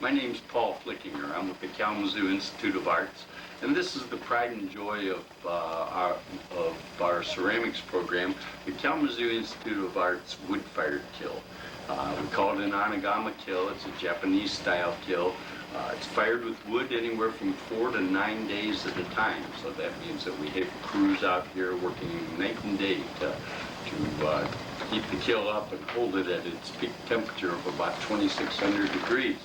My name's Paul Flickinger. I'm with the Kalamazoo Institute of Arts, and this is the pride and joy of our ceramics program, the Kalamazoo Institute of Arts wood-fired kiln. We call it an Anagama kiln. It's a Japanese-style kiln. It's fired with wood anywhere from 4 to 9 days at a time, so that means that we have crews out here working night and day to keep the kiln up and hold it at its peak temperature of about 2,600 degrees.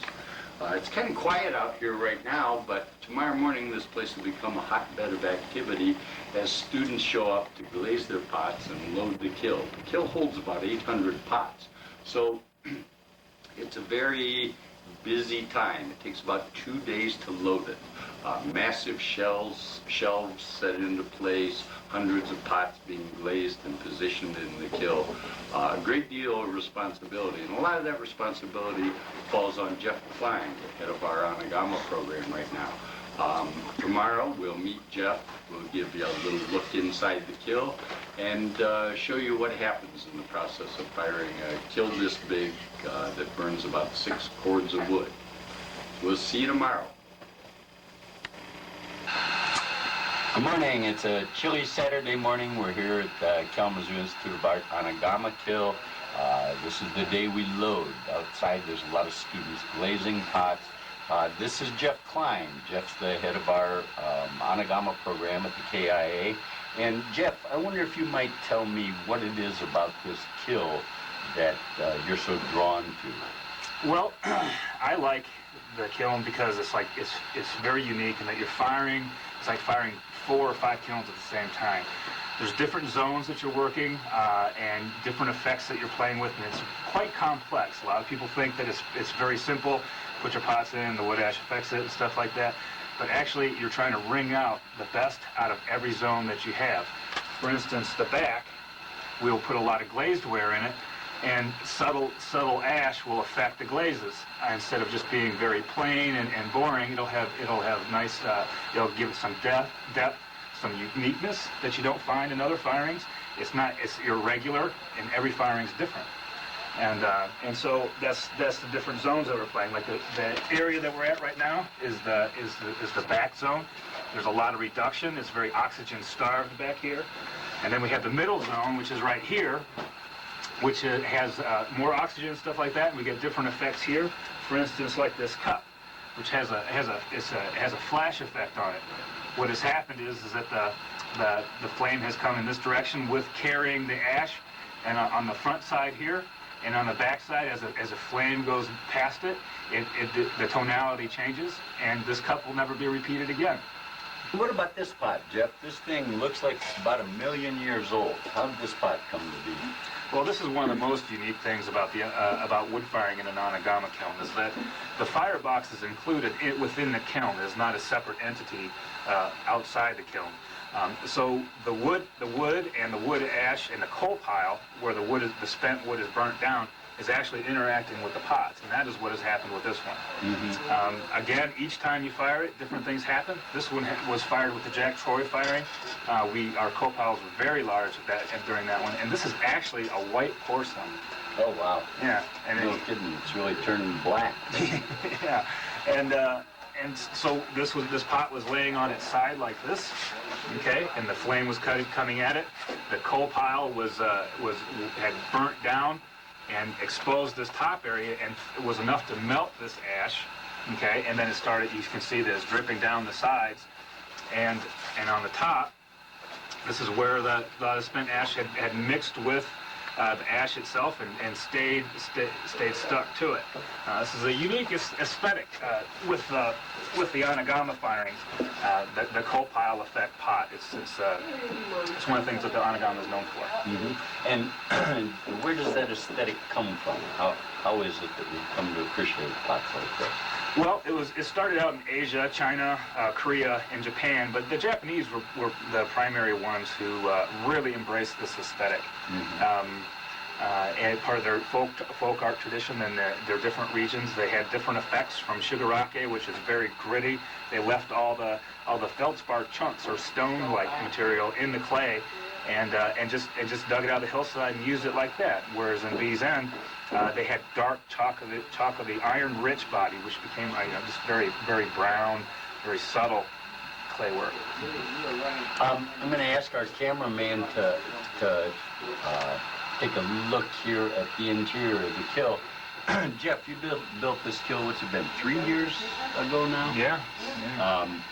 It's kind of quiet out here right now, but tomorrow morning this place will become a hotbed of activity as students show up to glaze their pots and load the kiln. The kiln holds about 800 pots, so it's a very busy time. It takes about 2 days to load it. Massive shelves set into place, hundreds of pots being glazed and positioned in the kiln. A great deal of responsibility, and a lot of that responsibility falls on Jeff Cline, the head of our Anagama program right now. Tomorrow we'll meet Jeff. We'll give you a little look inside the kiln and show you what happens in the process of firing a kiln this big that burns about 6 cords of wood. We'll see you tomorrow. Good morning. It's a chilly Saturday morning. We're here at the Kalamazoo Institute of Art Anagama kiln. This is the day we load. Outside there's a lot of students glazing pots. This is Jeff Cline. Jeff's the head of our Anagama program at the KIA. And Jeff, I wonder if you might tell me what it is about this kiln that you're so drawn to. Well, I like the kiln because it's very unique in that you're firing. It's like firing 4 or 5 kilns at the same time. There's different zones that you're working and different effects that you're playing with, and it's quite complex. A lot of people think that it's very simple. Put your pots in, the wood ash affects it and stuff like that. But actually, you're trying to wring out the best out of every zone that you have. For instance, the back, we'll put a lot of glazed ware in it, and subtle ash will affect the glazes. Instead of just being very plain and boring, it'll have nice, it'll give it some depth, some uniqueness that you don't find in other firings. It's irregular, and every firing's different. And so that's the different zones that we're playing. Like the area that we're at right now is the back zone. There's a lot of reduction. It's very oxygen starved back here. And then we have the middle zone, which is right here, which has more oxygen and stuff like that, and we get different effects here. For instance, like this cup, which has a flash effect on it. What has happened is that the flame has come in this direction with carrying the ash, and on the front side here, and on the back side, as a flame goes past it, the tonality changes, and this cup will never be repeated again. What about this pot, Jeff? This thing looks like it's about 1 million years old. How did this pot come to be? Well, this is one of the most unique things about wood firing in an Anagama kiln is that the firebox is included within the kiln. It is not a separate entity outside the kiln. So the wood and the wood ash and the coal pile, where the spent wood is burnt down, is actually interacting with the pots, and that is what has happened with this one. Mm-hmm. Again, each time you fire it, different things happen. This one was fired with the Jack Troy firing. Our coal piles were very large during that one, and this is actually a white porcelain. Oh wow! Yeah, and no kidding, it's really turning black. Yeah, and so this pot was laying on its side like this, okay, and the flame was coming at it. The coal pile had burnt down and exposed this top area, and it was enough to melt this ash, okay, and then it started, you can see that it's dripping down the sides, and on the top, this is where the spent ash had mixed with the ash itself and stayed stuck to it. This is a unique aesthetic with the Anagama firing, the coal pile effect pot. It's one of the things that the Anagama is known for. Mm-hmm. And where does that aesthetic come from? How is it that we come to appreciate pots like this? Well, it started out in Asia, China, Korea, and Japan, but the Japanese were the primary ones who really embraced this aesthetic. Mm-hmm. and part of their folk art tradition and their different regions. They had different effects from shigarake, which is very gritty. They left all the feldspar chunks or stone-like material in the clay, and just dug it out of the hillside and used it like that. Whereas in Bizen, they had dark chocolatey iron-rich body, which became just very, very brown, very subtle clay work. I'm going to ask our cameraman to take a look here at the interior of the kiln. Jeff, you built this kiln, what's it been, 3 years ago now? Yeah.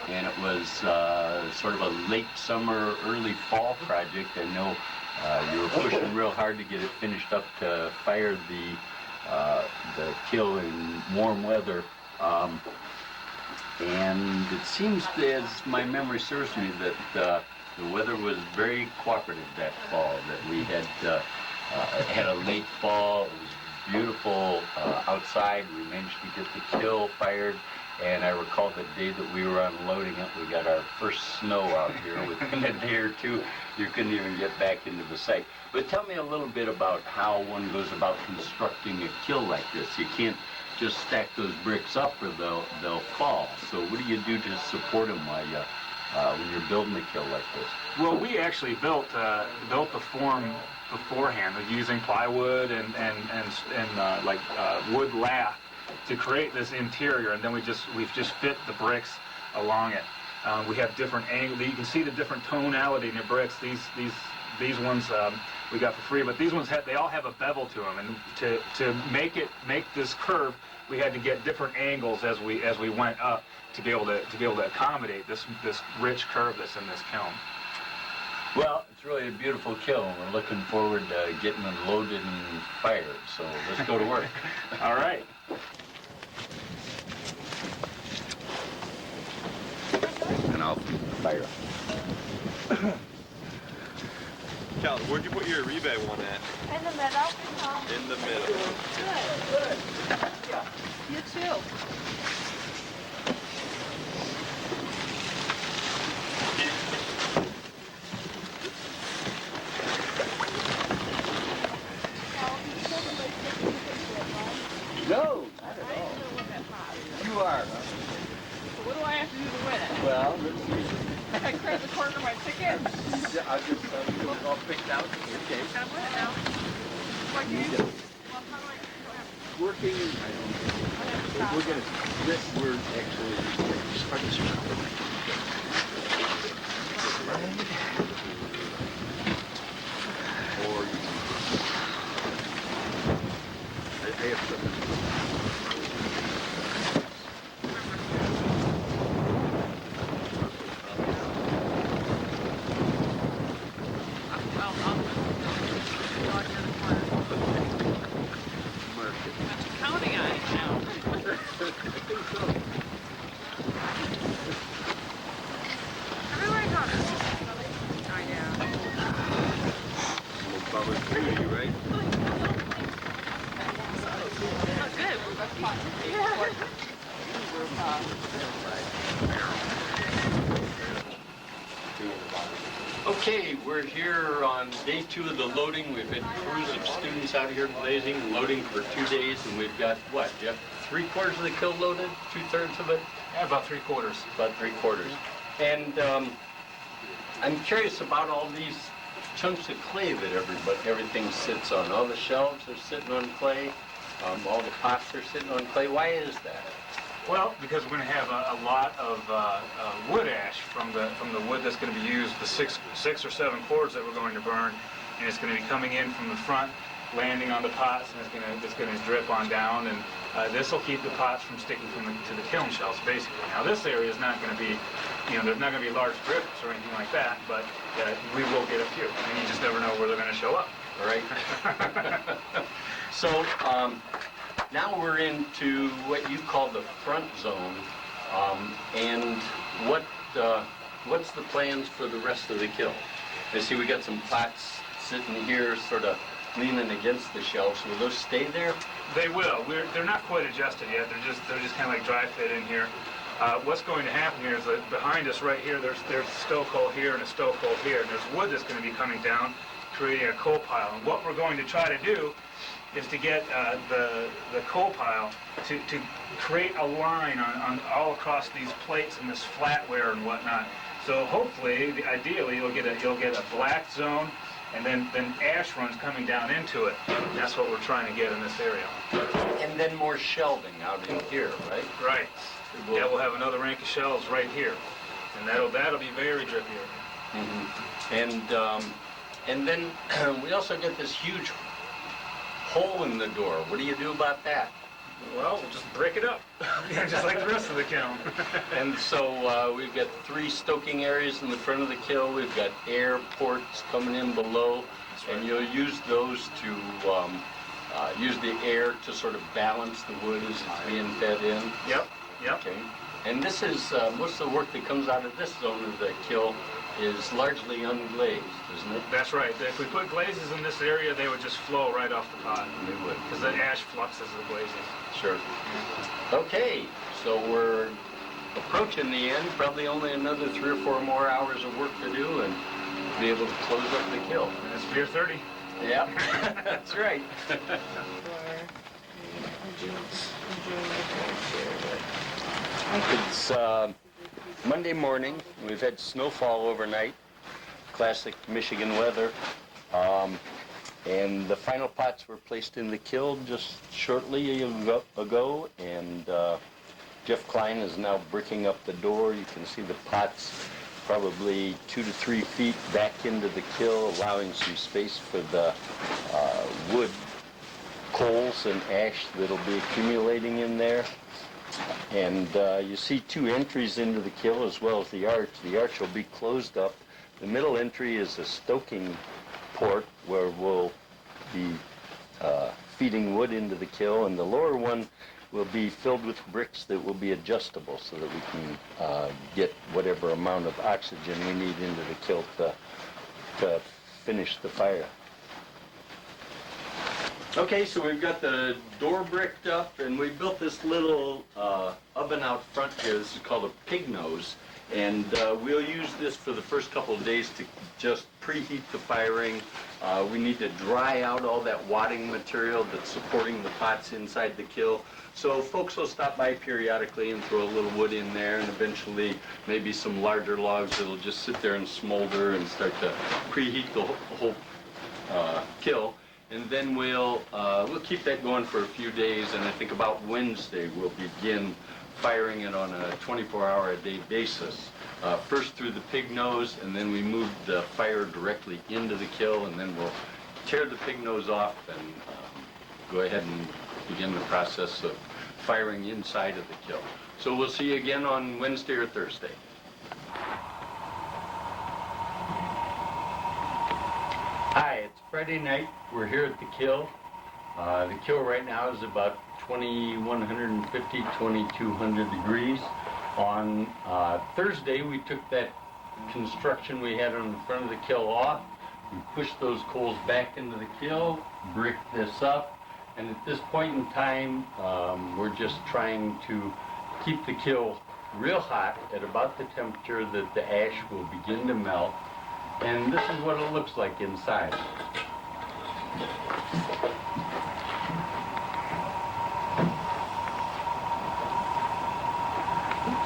And it was sort of a late summer, early fall project. I know you were pushing real hard to get it finished up to fire the kiln in warm weather. And it seems, as my memory serves me, that the weather was very cooperative that fall, that we had a late fall. It was beautiful outside. We managed to get the kiln fired, and I recall the day that we were unloading it, we got our first snow out here. Within a day or two, you couldn't even get back into the site. But tell me a little bit about how one goes about constructing a kiln like this. You can't just stack those bricks up or they'll fall. So what do you do to support them when you're building a kiln like this? Well, we actually built the form beforehand, using plywood and wood lath to create this interior, and then we've just fit the bricks along it. We have different angles. You can see the different tonality in your bricks. These ones we got for free, but these ones they all have a bevel to them, and to make this curve, we had to get different angles as we went up to be able to accommodate this rich curve that's in this kiln. Well, it's really a beautiful kiln. We're looking forward to getting it loaded and fired. So let's go to work. All right. And I'll Fire. Cal, where'd you put your rebate one at? In the middle. In the middle. Good. Yeah. You too. No, not at all. You are, huh? So what do I have to do to win it? Well, let's see. I credit the corner of my ticket. I'll pick out. Okay. I'm with it now. What do you? Well, how do I? Working, I don't know. We're going to, we're actually, or I have something. Counting on it now. Everywhere I go. I know. We'll cover three, right? Oh, good. Okay, we're here on day 2 of the loading. We've had crews of students out here glazing, loading for 2 days, and we've got, what, Jeff, 3/4 of the kiln loaded? 2/3 of it? Yeah, about 3/4. About 3/4. And I'm curious about all these chunks of clay that everything sits on. All the shelves are sitting on clay. All the pots are sitting on clay. Why is that? Well, because we're going to have a lot of wood ash from the wood that's going to be used, the six or seven cords that we're going to burn, and it's going to be coming in from the front, landing on the pots, and it's going to drip on down, and this will keep the pots from sticking to the kiln shelves, basically. Now, this area is not going to be, there's not going to be large drips or anything like that, but we will get a few, and you just never know where they're going to show up. All right. So now we're into what you call the front zone, and what's the plans for the rest of the kiln? I see we got some pots sitting here, sort of leaning against the shelves. Will those stay there? They will. They're not quite adjusted yet. They're just kind of like dry fit in here. What's going to happen here is that behind us right here, there's a stoke hole here and a stoke hole here, and there's wood that's going to be coming down creating a coal pile. And what we're going to try to do is to get the coal pile to create a line on all across these plates and this flatware and whatnot. So hopefully, ideally, you'll get a black zone, and then ash runs coming down into it. That's what we're trying to get in this area. And then more shelving out in here, right? Right. Yeah, we'll have another rank of shelves right here, and that'll be very drippy. And then we also get this huge hole in the door. What do you do about that? Well, we'll just break it up, just like the rest of the kiln. And so we've got 3 stoking areas in the front of the kiln. We've got air ports coming in below, and you'll use those to use the air to sort of balance the wood as it's being fed in. Yep. Okay. And this is most of the work that comes out of this zone of the kiln is largely unglazed, isn't it? That's right. If we put glazes in this area, they would just flow right off the pot. They would. Because the ash fluxes the glazes. Sure. Okay, so we're approaching the end. Probably only another 3 or 4 more hours of work to do, and be able to close up the kiln. And it's beer 30. Yep, that's right. It's Monday morning. We've had snowfall overnight. Classic Michigan weather. And the final pots were placed in the kiln just shortly ago, and Jeff Cline is now bricking up the door. You can see the pots probably 2 to 3 feet back into the kiln, allowing some space for the wood, coals, and ash that'll be accumulating in there. And you see 2 entries into the kiln as well as the arch. The arch will be closed up. The middle entry is a stoking port where we'll be feeding wood into the kiln, and the lower one will be filled with bricks that will be adjustable so that we can get whatever amount of oxygen we need into the kiln to finish the fire. Okay, so we've got the door bricked up, and we built this little oven out front here. This is called a pig nose, and we'll use this for the first couple of days to just preheat the firing. We need to dry out all that wadding material that's supporting the pots inside the kiln. So folks will stop by periodically and throw a little wood in there, and eventually maybe some larger logs that'll just sit there and smolder and start to preheat the whole kiln. And then we'll keep that going for a few days, and I think about Wednesday we'll begin firing it on a 24-hour-a-day basis. First through the pig nose, and then we move the fire directly into the kiln, and then we'll tear the pig nose off and go ahead and begin the process of firing inside of the kiln. So we'll see you again on Wednesday or Thursday. Hi, it's Friday night. We're here at the kiln. The kiln right now is about 2150, 2200 degrees. On Thursday, we took that construction we had on the front of the kiln off. We pushed those coals back into the kiln, bricked this up, and at this point in time, we're just trying to keep the kiln real hot at about the temperature that the ash will begin to melt. And this is what it looks like inside.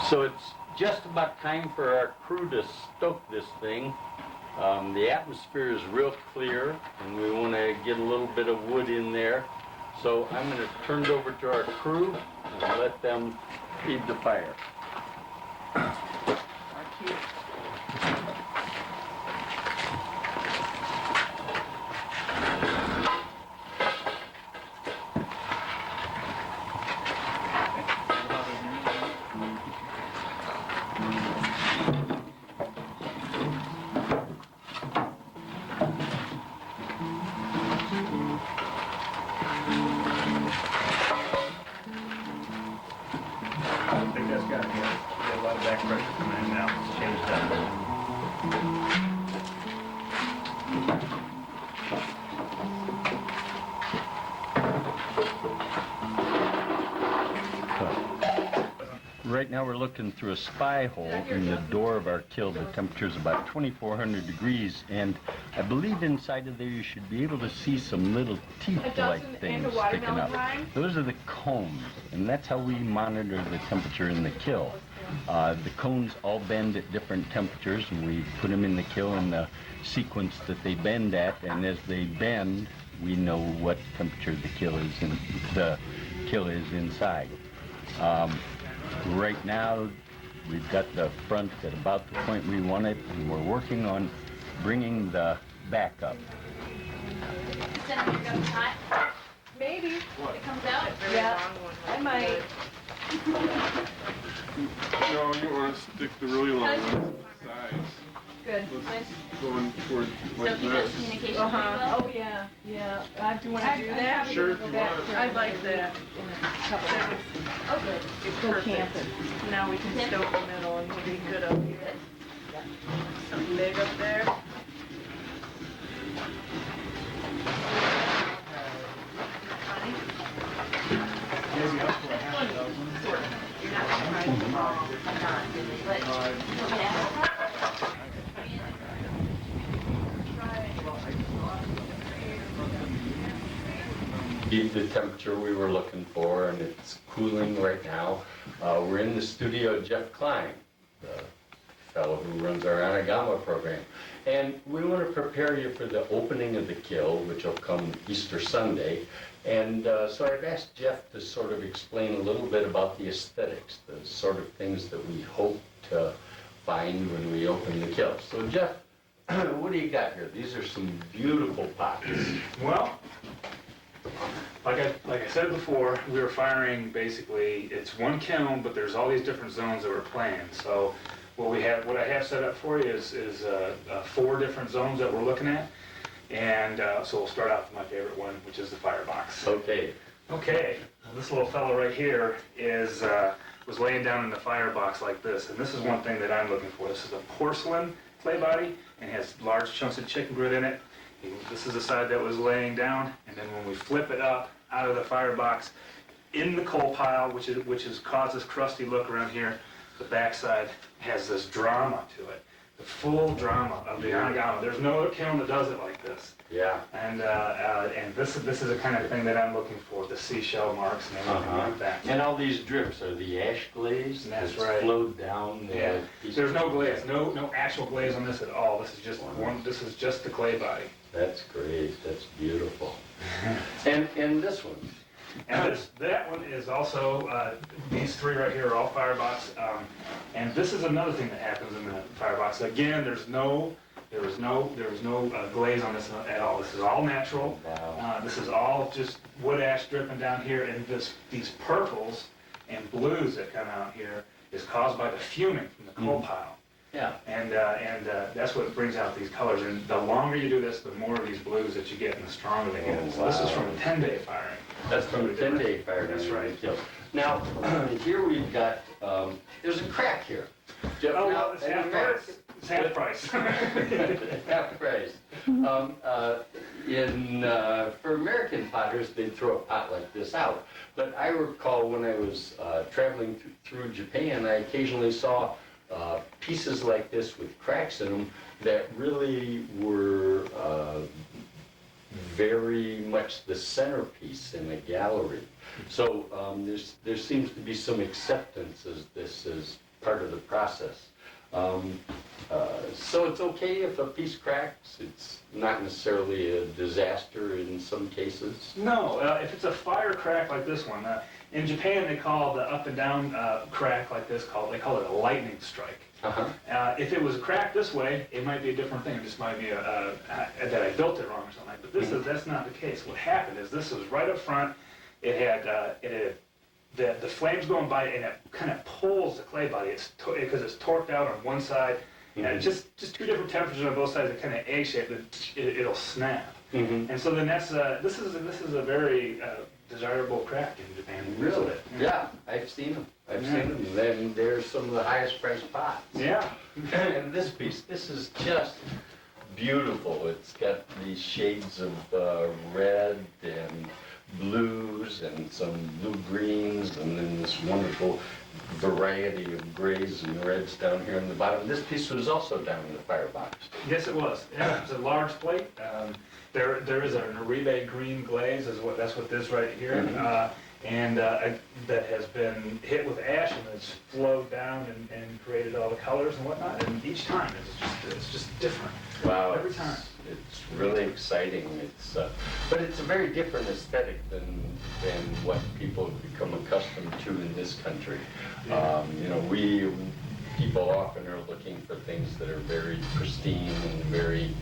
So it's just about time for our crew to stoke this thing. The atmosphere is real clear, and we want to get a little bit of wood in there. So I'm going to turn it over to our crew and let them feed the fire. I think that's got to be a lot of back pressure. right now we're looking through a spy hole in the door of our kiln. The temperature is about 2,400 degrees, and I believe inside of there you should be able to see some little teeth-like things sticking up. Those are the cones, and that's how we monitor the temperature in the kiln. The cones all bend at different temperatures, and we put them in the kiln in the sequence that they bend at, and as they bend, we know what temperature the kiln is inside. Right now, we've got the front at about the point we want it, and we're working on bringing the back up. Maybe. It comes out. Yeah, I might. No, you want to stick the really long ones to the sides. Good. Going toward So like keep those this. communications Uh-huh. pretty well. Oh, yeah, yeah. Do you want to do that? Sure, if you want. I'd like that. In a couple of Oh, good. Go camping. Now we can stoke the middle and we'll be good up here. Something big up there. The temperature we were looking for, and it's cooling right now. We're in the studio of Jeff Cline, the fellow who runs our Anagama program. And we want to prepare you for the opening of the kiln, which will come Easter Sunday. And so I've asked Jeff to sort of explain a little bit about the aesthetics, the sort of things that we hope to find when we open the kiln. So Jeff, what do you got here? These are some beautiful pots. Well, like I said before, we were firing basically, it's one kiln, but there's all these different zones that we're playing. So what I have set up for you is 4 different zones that we're looking at. And so we'll start out with my favorite one, which is the firebox. Okay. Okay, well, this little fellow right here was laying down in the firebox like this. And this is one thing that I'm looking for. This is a porcelain clay body and has large chunks of chicken grit in it. This is the side that was laying down, and then when we flip it up out of the firebox in the coal pile, which has caused this crusty look around here, the backside has this drama to it, the full drama of the Anagama. There's no other kiln that does it like this. Yeah. And this is the kind of thing that I'm looking for, the seashell marks and everything like that. And all these drips are the ash glaze That's right. flowed down. Yeah. There's no glaze, no actual glaze on this at all. This is just This is just the clay body. That's great. That's beautiful. And this one. And that one is also, these 3 right here are all firebox. And this is another thing that happens in the firebox. Again, there was no glaze on this at all. This is all natural. Wow. This is all just wood ash dripping down here. And these purples and blues that come out here is caused by the fuming from the coal pile. Yeah. And that's what brings out these colors. And the longer you do this, the more of these blues that you get and the stronger they get. So this is from a 10-day firing. That's from the 10-day fire. That's right. Now, here we've got, there's a crack here. Jeff, Oh, now, well, it's half price. It's half price. half price. For American potters, they'd throw a pot like this out. But I recall when I was traveling through Japan, I occasionally saw pieces like this with cracks in them that really were very much the centerpiece in a gallery. So there seems to be some acceptance as this is part of the process. So it's okay if a piece cracks. It's not necessarily a disaster in some cases. No, if it's a fire crack like this one, in Japan they call the up and down crack like this, they call it a lightning strike. Uh-huh. If it was a crack this way, it might be a different thing. It just might be that I built it wrong or something. But that's not the case. What happened is this was right up front. It had the flames going by, and it kind of pulls the clay body. Because it's torqued out on one side, and just 2 different temperatures on both sides. It kind of egg-shaped. It'll snap. And so then this is a very desirable craft in Japan. Really? Yeah, I've seen them. I've seen them. And they're some of the highest priced pots. Yeah. And this piece, this is just beautiful. It's got these shades of red and blues and some blue greens, and then this wonderful variety of grays and reds down here in the bottom. This piece was also down in the firebox. Yes, it was. Yeah, it's a large plate. There is an Uribe green glaze, that's what this right here, that has been hit with ash and it's flowed down and created all the colors and whatnot. And each time it's just different. Wow, Every time. It's really exciting. But it's a very different aesthetic than what people have become accustomed to in this country. You know, people often are looking for things that are very pristine and very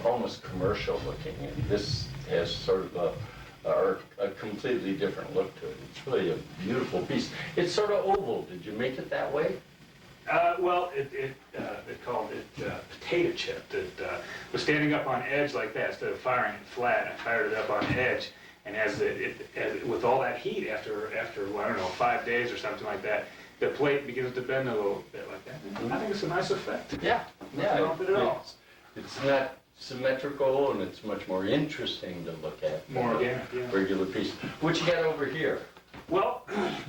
almost commercial looking, and this has sort of a completely different look to it. It's really a beautiful piece. It's sort of oval. Did you make it that way? Well, it called it potato chipped. It was standing up on edge like that instead of firing it flat. I fired it up on edge, and as with all that heat after well, I don't know, 5 days or something like that, the plate begins to bend a little bit like that. I think it's a nice effect. Yeah, Nothing wrong with it at all. It's not symmetrical, and it's much more interesting to look at. More than a organic, yeah. regular piece. What you got over here? Well,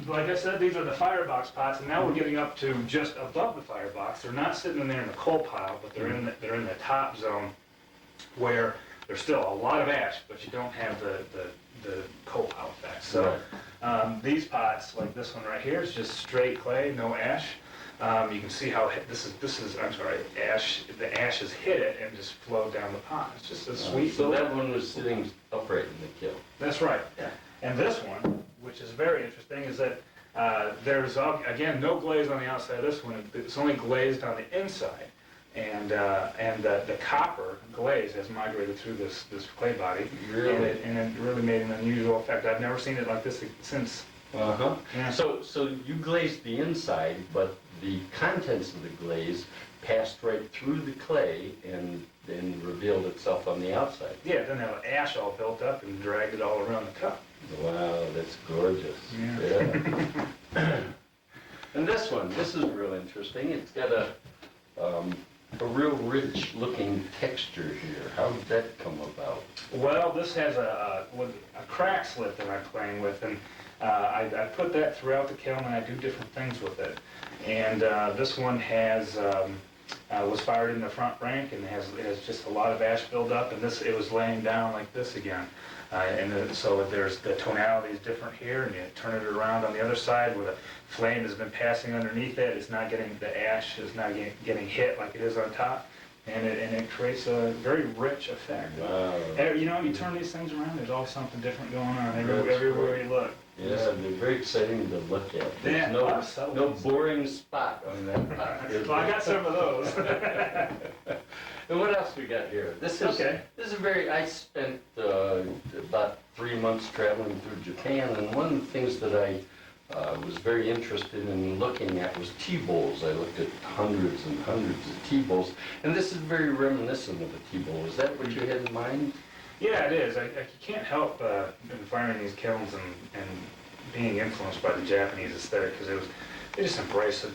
like I said, these are the firebox pots, and now we're getting up to just above the firebox. They're not sitting in there in the coal pile, but they're in the top zone where there's still a lot of ash, but you don't have the coal pile effect. So these pots, like this one right here, is just straight clay, no ash. You can see how this is I'm sorry, ash. The ash has hit it and just flowed down the pot. It's just a sweet. So that one was sitting upright in the kiln. That's right. Yeah. And this one, which is very interesting, is that there's, again, no glaze on the outside of this one. It's only glazed on the inside. And the copper glaze has migrated through this clay body. Really? And it really made an unusual effect. I've never seen it like this since. Uh-huh. Yeah. So you glazed the inside, but the contents of the glaze passed right through the clay and then revealed itself on the outside. Yeah, then the ash all built up and dragged it all around the cup. Wow, that's gorgeous. Yeah. And this is real interesting. It's got a real rich looking texture here. How did that come about? Well, this has a crack slit that I'm playing with, and I put that throughout the kiln, and I do different things with it. And this one was fired in the front rank, and it has just a lot of ash buildup, and it was laying down like this again. So there's the tonality is different here, and you turn it around on the other side where the flame has been passing underneath it. It's not getting, the ash is not getting hit like it is on top, and it creates a very rich effect. Wow. You know, you turn these things around, there's always something different going on everywhere you look. Yeah, they're very exciting to look at. Yeah, There's no boring spot on that pot. Well, I got some of those. And what else we got here? This is I spent about 3 months traveling through Japan, and one of the things that I was very interested in looking at was tea bowls. I looked at hundreds and hundreds of tea bowls, and this is very reminiscent of a tea bowl. Is that what you had in mind? Yeah, it is. I can't help firing these kilns and being influenced by the Japanese aesthetic, because they just embrace an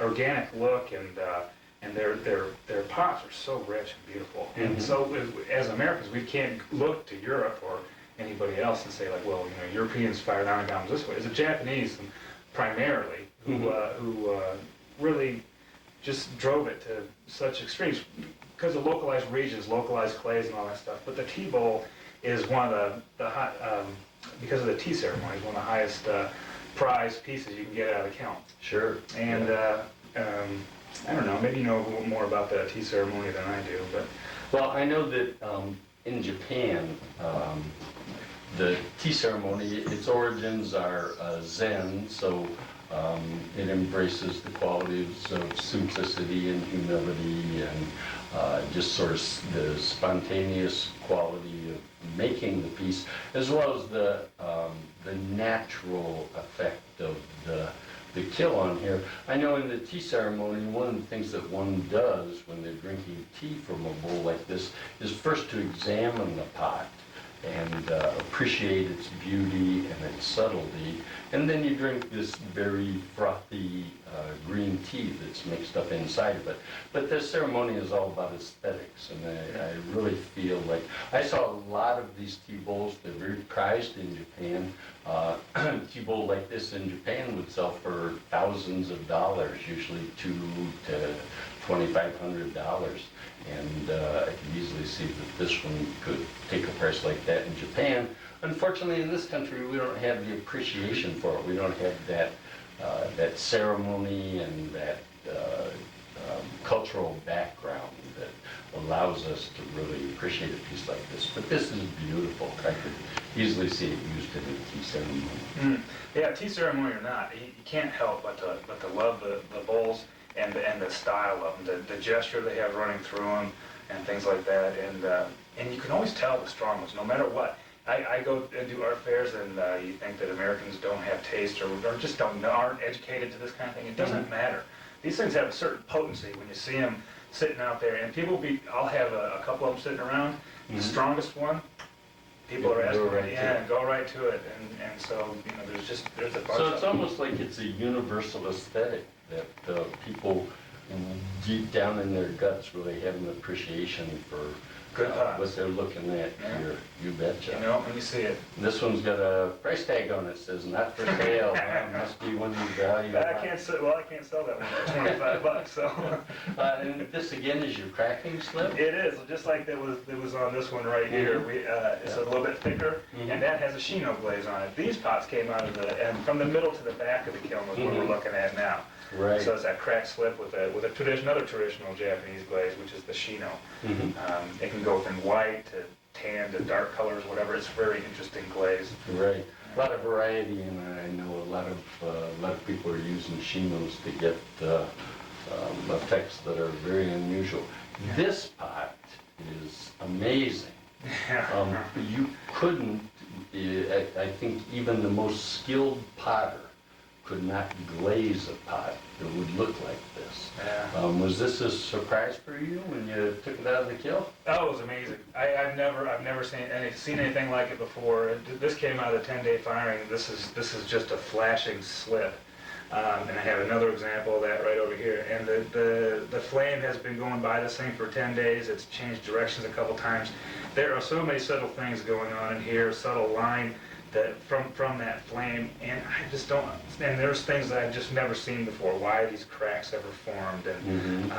organic look, and their pots are so rich and beautiful. Mm-hmm. And so as Americans, we can't look to Europe or anybody else and say like, well, Europeans fired Anagamas this way. It's the Japanese primarily who really just drove it to such extremes because of localized regions, localized clays and all that stuff. But the tea bowl is one of the high, because of the tea ceremony, one of the highest prized pieces you can get out of the kiln. Sure. And I don't know, maybe you know a little more about the tea ceremony than I do, but... Well, I know that in Japan, the tea ceremony, its origins are Zen, so it embraces the qualities of simplicity and humility and just sort of the spontaneous quality of making the piece, as well as the natural effect of the kiln on here. I know in the tea ceremony, one of the things that one does when they're drinking tea from a bowl like this is first to examine the pot and appreciate its beauty and its subtlety. And then you drink this very frothy green tea that's mixed up inside of it. But the ceremony is all about aesthetics, and I really feel like I saw a lot of these tea bowls. They're very prized in Japan. Tea bowl like this in Japan would sell for thousands of dollars, usually $200 to $2,500. And I can easily see that this one could take a price like that in Japan. Unfortunately, in this country, we don't have the appreciation for it. We don't have that ceremony and that cultural background that allows us to really appreciate a piece like this. But this is beautiful. I could easily see it used in a tea ceremony. Yeah, tea ceremony or not, you can't help but to love the bowls and the style of them, the gesture they have running through them, and things like that. And you can always tell the strong ones, no matter what. I go and do art fairs, and you think that Americans don't have taste or just aren't educated to this kind of thing. It doesn't matter. These things have a certain potency when you see them sitting out there, and I'll have a couple of them sitting around. The strongest one, people are asking, go right to it. And so, there's a bunch. So it's almost like it's a universal aesthetic that people deep down in their guts really have an appreciation for what they're looking at here. You betcha. When you see it. This one's got a price tag on it, says not for sale. Must be one you value. I can't sell that one for $25. So. And this again is your cracking slip? It is, just like it was on this one right here. It's a little bit thicker, and that has a Shino glaze on it. These pots came out of and from the middle to the back of the kiln is what we're looking at now. Right. So it's that cracked slip with another traditional Japanese glaze, which is the Shino. It can go from white to tan to dark colors, whatever. It's a very interesting glaze. Right. A lot of variety, and I know a lot of people are using Shinos to get effects that are very unusual. This pot is amazing. You couldn't, I think even the most skilled potter could not glaze a pot that would look like this. Was this a surprise for you when you took it out of the kiln? Oh, it was amazing. I've never seen anything like it before. This came out of the 10-day firing. This is just a flashing slip. And I have another example of that right over here. And the flame has been going by this thing for 10 days. It's changed directions a couple times. There are so many subtle things going on in here, subtle line that from that flame, and I just don't. And there's things that I've just never seen before. Why these cracks ever formed? And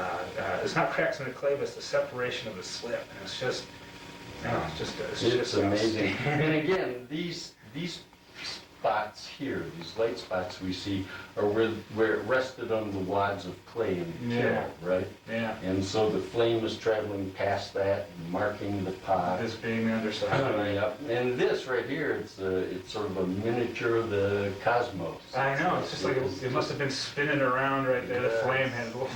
it's not cracks in the clay, but it's the separation of the slip. And it's just, it's just amazing. And again, these spots here, these light spots we see, are where it rested on the wads of clay in the kiln, right? Yeah. And so the flame is traveling past that, marking the pot. This being the underside. Yep. And this right here, it's sort of a miniature of the cosmos. I know. It's just like it must have been spinning around right there. The flame had a little.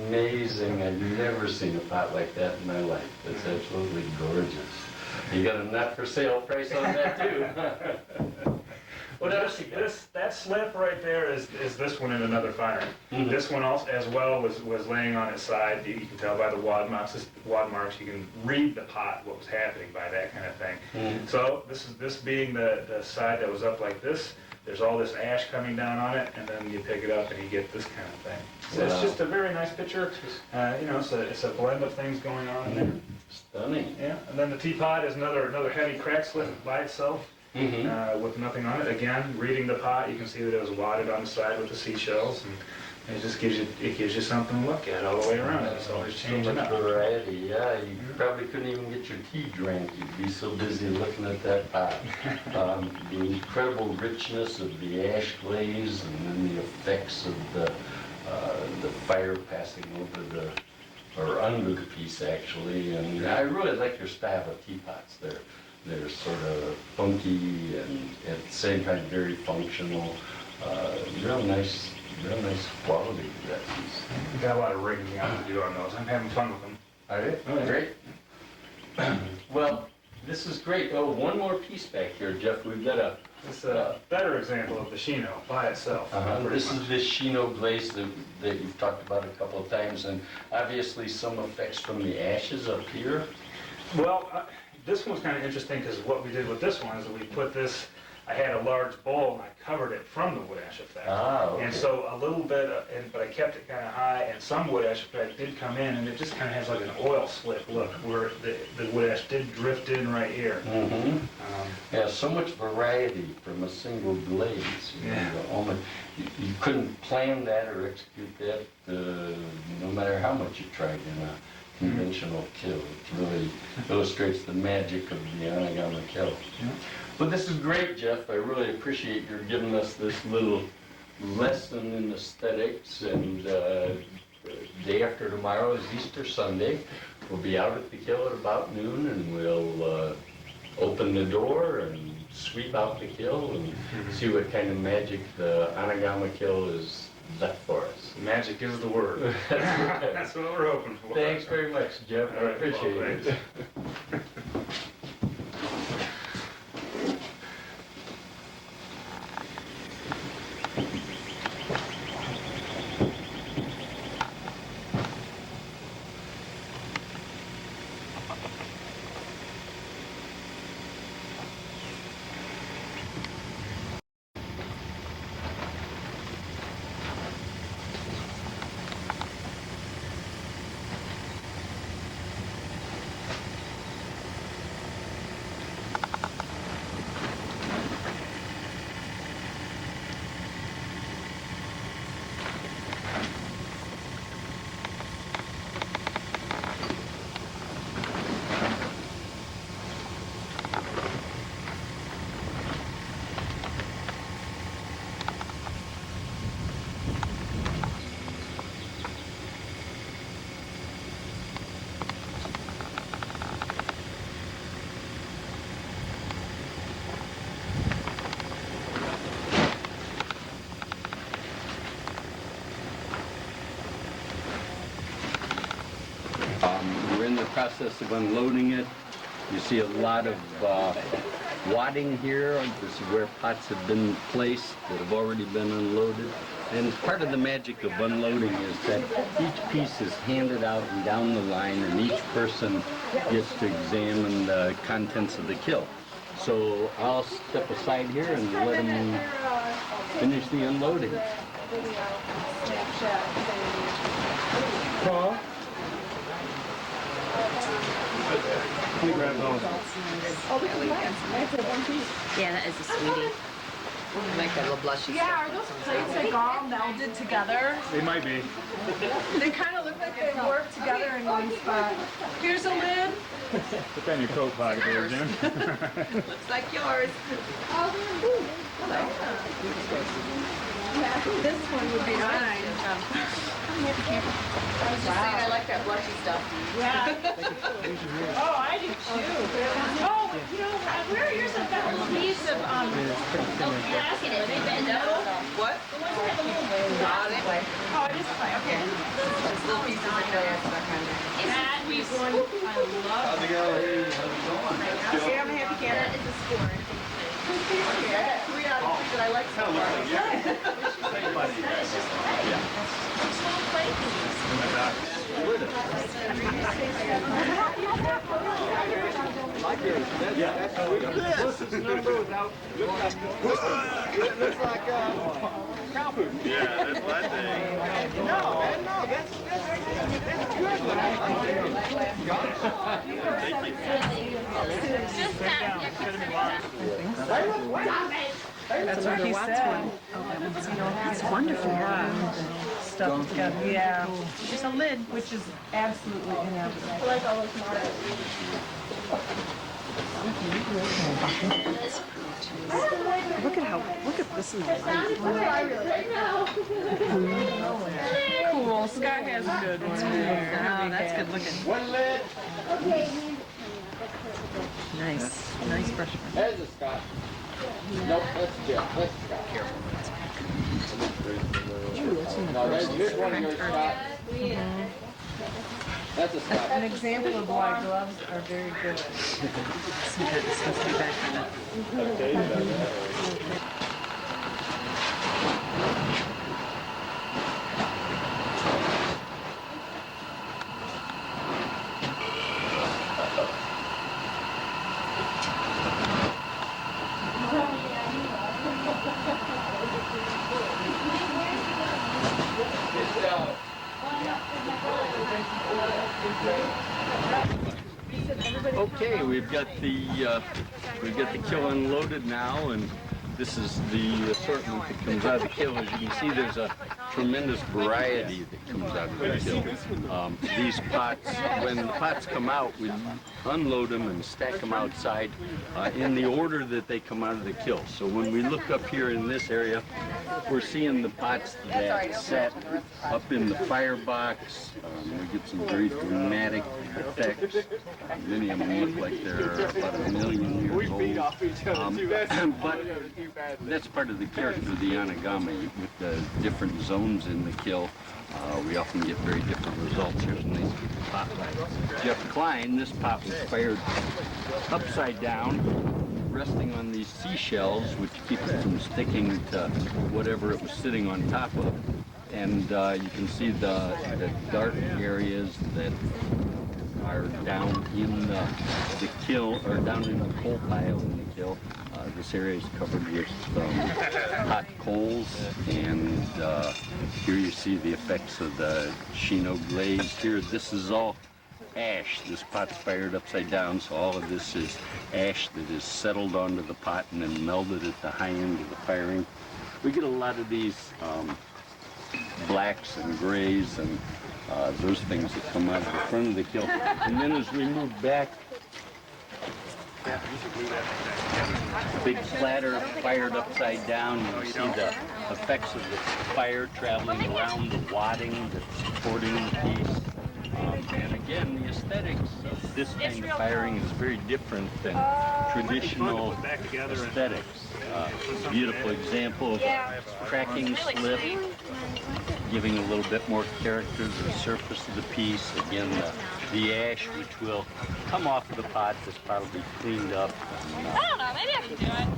Amazing. I've never seen a pot like that in my life. It's absolutely gorgeous. You got a not for sale price on that too. What else you got? That slip right there is this one in another firing. This one also, as well, was laying on its side. You can tell by the wad marks. You can read the pot, what was happening by that kind of thing. So this being the side that was up like this. There's all this ash coming down on it, and then you pick it up and you get this kind of thing. So it's just a very nice picture. It's a blend of things going on in there. Stunning. Yeah, and then the teapot is another heavy crack slip by itself. With nothing on it. Again, reading the pot, you can see that it was wadded on the side with the seashells, and it just gives you something to look at all the way around it. It's always changing so much up. variety. Yeah, you probably couldn't even get your tea drank. You'd be so busy looking at that pot. The incredible richness of the ash glaze, and then the effects of the fire passing over or under the piece actually. And I really like your style of teapots. They're sort of funky and at the same time very functional. Real nice quality to that piece. We've got a lot of rigging you have to do on those. I'm having fun with them. All right, great. Well, this is great. Oh, one more piece back here, Jeff. We've got It's a better example of the Shino by itself. this is the Shino glaze that you've talked about a couple of times, and obviously some effects from the ashes up here. Well, this one's kind of interesting because what we did with this one is we put this, I had a large bowl and I covered it from the wood ash effect. Ah, okay. And so a little bit, but I kept it kind of high, and some wood ash effect did come in, and it just kind of has like an oil slick look where the wood ash did drift in right here. Mm-hmm. Yeah, so much variety from a single glaze. You couldn't plan that or execute that no matter how much you tried in a conventional kiln. It really illustrates the magic of the Anagama kiln. Yeah. Well, this is great, Jeff. I really appreciate your giving us this little lesson in aesthetics. And day after tomorrow is Easter Sunday. We'll be out at the kiln at about noon, and we'll open the door and sweep out the kiln and see what kind of magic the Anagama kiln is left for us. Magic is the word. That's what we're hoping for. Thanks very much, Jeff. I appreciate it. We're in the process of unloading it. You see a lot of wadding here. This is where pots have been placed that have already been unloaded. And part of the magic of unloading is that each piece is handed out and down the line, and each person gets to examine the contents of the kiln. So I'll step aside here and let them finish the unloading. Paul? Let me grab those. Yeah, that is a sweetie. I like that little blushy Yeah, are those plates like all melded together? They might be. They kind of look like they work together in one spot. Here's a lid. Put that in your coat pocket there, Jim. Looks like yours. This one would be mine. I was just saying I like that blushy stuff. Yeah. Oh, I do too. Oh, you know, where are yours? I've got a little piece of Asking it, they bend up. What? The ones that have a little Oh, it is fine. Okay. Just little pieces of glass stuck on there. That piece one, I love. How's it going? See, I'm a happy camper. That is a score. Yeah, 3 out of 3 that I like so far. That is just play. Just little play pieces. Yeah, that's my thing. No, man, no, that's good. Just that. That's what he said. It's wonderful. Stuff together. Yeah. Just a lid, which is absolutely inevitable. I like all those marks. Look at this in the light. I really like that. Cool. Scott has a good one there. Oh, that's good looking. One lid. Nice. Nice brush. There's a Scott. Nope, that's Jeff. That's Scott. Careful. No, here's one of yours, Scott. That's a Scott. An example of why gloves are very good. Okay, we've got the kiln loaded now, and this is the assortment that comes out of the kiln. As you can see, there's a tremendous variety that comes out of the kiln. These pots, when the pots come out, we unload them and stack them outside in the order that they come out of the kiln. So when we look up here in this area, we're seeing the pots that sat up in the firebox. We get some very dramatic effects. Many of them look like they're about 1 million years old. But that's part of the character of the Anagama, with the different zones in the kiln. We often get very different results. Here's a nice pot by Jeff Cline. This pot was fired upside down, resting on these seashells, which keep it from sticking to whatever it was sitting on top of. And you can see the dark areas that are down in the kiln, or down in the coal pile in the kiln. This area is covered with hot coals, and here you see the effects of the Shino glaze. Here, this is all ash. This pot's fired upside down, so all of this is ash that is settled onto the pot and then melded at the high end of the firing. We get a lot of these blacks and grays and those things that come out of the front of the kiln. And then as we move back, big platter fired upside down. You see the effects of the fire traveling around the wadding that's supporting the piece. And again, the aesthetics of this kind of firing is very different than traditional aesthetics. Beautiful example of cracking slip, giving a little bit more character to the surface of the piece. Again, the ash, which will come off of the pot, this pot will be cleaned up. And, I don't know, maybe I can do it.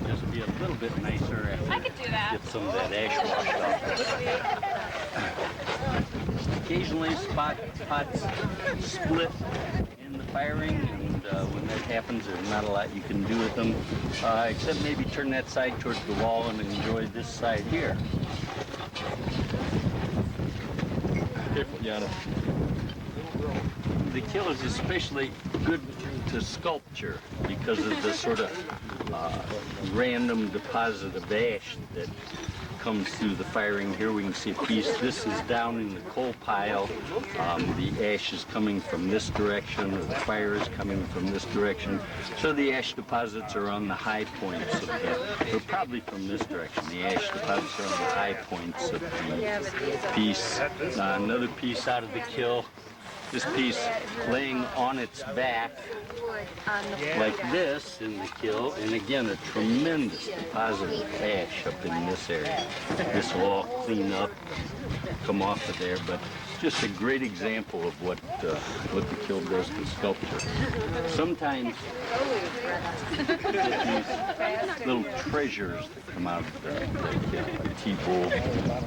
Just be a little bit nicer after I could do that. get some of that ash washed off. Occasionally, pots split in the firing, and when that happens, there's not a lot you can do with them, except maybe turn that side towards the wall and enjoy this side here. Careful, Jana. The kiln is especially good to sculpture because of the sort of random deposit of ash that comes through the firing. Here we can see a piece. This is down in the coal pile. The ash is coming from this direction, or the fire is coming from this direction. So the ash deposits are on the high points of the, or probably from this direction. The ash deposits are on the high points of the piece. Another piece out of the kiln. This piece laying on its back like this in the kiln, and again a tremendous deposit of ash up in this area. This will all clean up, come off of there, but just a great example of what the kiln does to sculpture. Sometimes these little treasures that come out of the tea bowl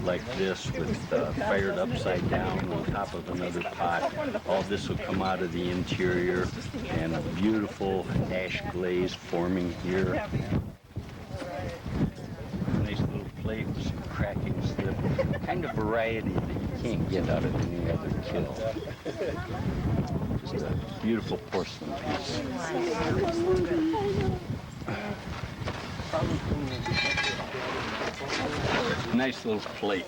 like this, with fired upside down on top of another pot. All this will come out of the interior, and a beautiful ash glaze forming here. Nice little plate with some cracking slip. Kind of variety that you can't get out of any other kiln. Just a beautiful porcelain piece. Nice little plate.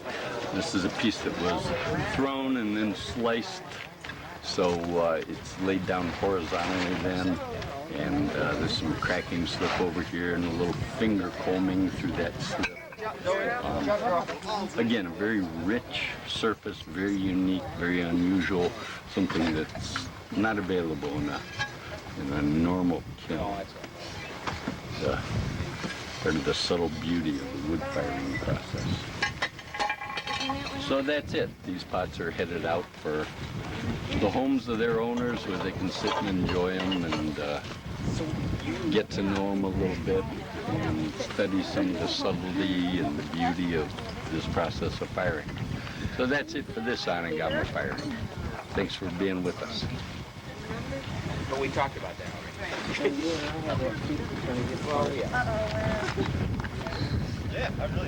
This is a piece that was thrown and then sliced, so it's laid down horizontally then, and there's some cracking slip over here and a little finger combing through that slip. Again, a very rich surface, very unique, very unusual, something that's not available in a normal kiln. Part of the subtle beauty of the wood firing process. So that's it. These pots are headed out for the homes of their owners, where they can sit and enjoy them and get to know them a little bit and study some of the subtlety and the beauty of this process of firing. So that's it for this Anagama firing. Thanks for being with us. But we talked about that already.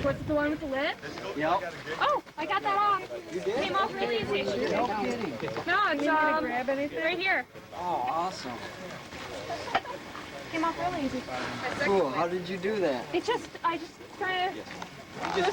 What's the one with the lid? Yep. Oh, I got that off. Came off really easy. No kidding. No, it's Grab anything? right here. Oh, awesome. Came off really easy. Cool. How did you do that? I just kind of